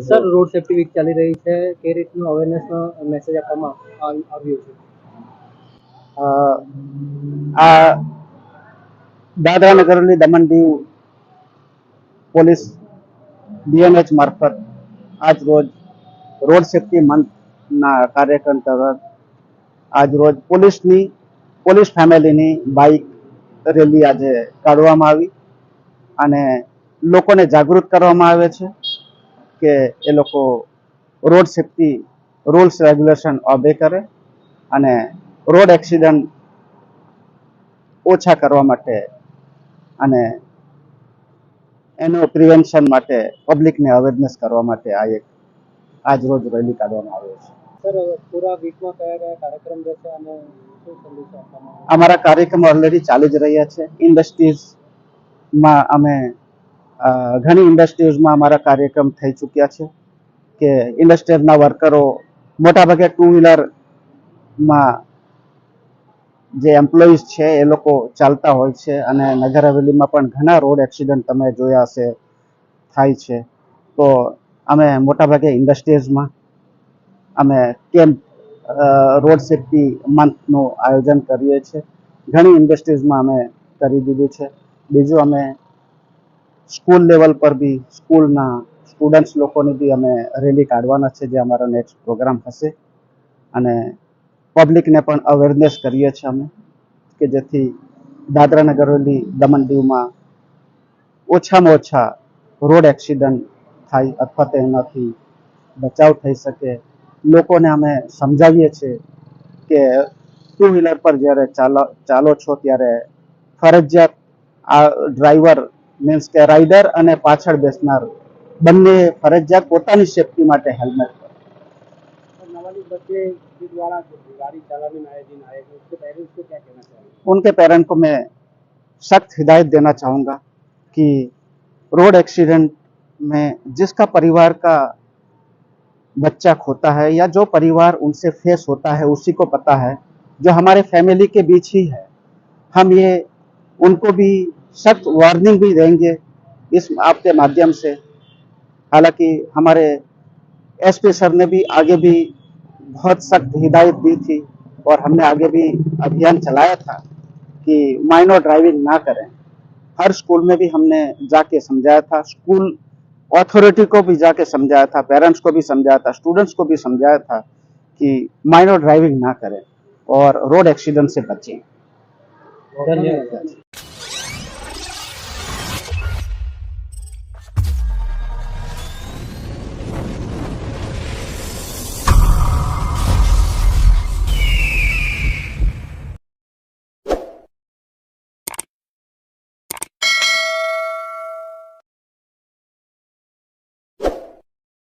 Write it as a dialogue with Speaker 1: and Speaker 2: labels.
Speaker 1: Sir road safety week ચાલી રહી છે, કે રીતનું અવેરનેસનો મેસેજ આપવામાં આવ્યો છે?
Speaker 2: આ દાદરા નગર હવેલી દમણ દીવ પોલીસ ડીએનએચ મારફત આજ રોજ રોડ સેફ્ટી મંથના કાર્યક્રમ તરફ આજ રોજ પોલીસ ફેમિલીની બાઇક રેલી આજે કાઢવામાં આવી અને લોકોને જાગૃત કરવામાં આવે છે કે એ લોકો road safety rules regulation obey કરે અને રોડ એક્સિડન્ટ ઓછા કરવા માટે અને એનો પ્રિવેન્શન માટે પબ્લિકને અવેરનેસ કરવા માટે આજ રોજ રેલી કાઢવામાં આવે છે.
Speaker 1: સર પૂરા વીકમાં કયા કયા કાર્યક્રમ રહેશે અને શું સંદેશો આપવામાં આવશે?
Speaker 2: અમારા કાર્યક્રમ ઓલરેડી ચાલી જ રહ્યા છે. ઇન્ડસ્ટ્રીઝમાં અમે ઘણી ઇન્ડસ્ટ્રીઝમાં અમારા કાર્યક્રમ થઈ ચૂક્યા છે કે ઇન્ડસ્ટ્રીઝના વર્કરો મોટાભાગે ટુ વ્હીલરમાં જે એમ્પ્લોઈઝ છે એ લોકો ચાલતા હોય છે અને નગર હવેલીમાં પણ ઘણા રોડ એક્સિડન્ટ તમે જોયા હશે થાય છે. તો અમે મોટાભાગે ઇન્ડસ્ટ્રીઝમાં અમે કેમ્પ રોડ સેફ્ટી મંથનું આયોજન કરીએ છીએ. ઘણી ઇન્ડસ્ટ્રીઝમાં અમે કરી દીધું છે. બીજું અમે સ્કૂલ લેવલ પર બી સ્કૂલના સ્ટુડન્ટ્સ લોકોની બી અમે રેલી કાઢવાના છે, જે અમારો નેક્સ્ટ પ્રોગ્રામ હશે અને પબ્લિકને પણ અવેરનેસ કરીએ છીએ અમે કે જેથી દાદરા નગર હવેલી દમણ દીવમાં ઓછામાં ઓછા રોડ એક્સિડન્ટ થાય અથવા તેનાથી બચાવ થઈ શકે. લોકોને અમે સમજાવીએ છીએ કે ટુ વ્હીલર પર જ્યારે ચાલો છો ત્યારે ફરજિયાત આ ડ્રાઈવર મીન્સ કે રાઇડર અને પાછળ બેસનાર બંને ફરજિયાત પોતાની સેફટી માટે હેલ્મેટ उनके पेरेंट्स को मैं सख्त हिदायत देना चाहूँगा कि रोड एक्सीडेंट में जिसका परिवार का बच्चा खोता है या जो परिवार उनसे फेस होता है उसी को पता है, जो हमारे फैमिली के बीच ही है, हम ये उनको भी सख्त वार्निंग भी देंगे इस आपके माध्यम से। हालांकि हमारे एसपी सर ने भी आगे भी बहुत सख्त हिदायत दी थी और हमने आगे भी अभियान चलाया था कि माइनर ड्राइविंग ना करें। हर स्कूल में भी हमने जाके समझाया था, स्कूल अथॉरिटी को भी जाके समझाया था, पेरेंट्स को भी समझाया था, स्टूडेंट्स को भी समझाया था कि माइनर ड्राइविंग ना करें और रोड एक्सीडेंट से बचें।
Speaker 1: धन्यवाद।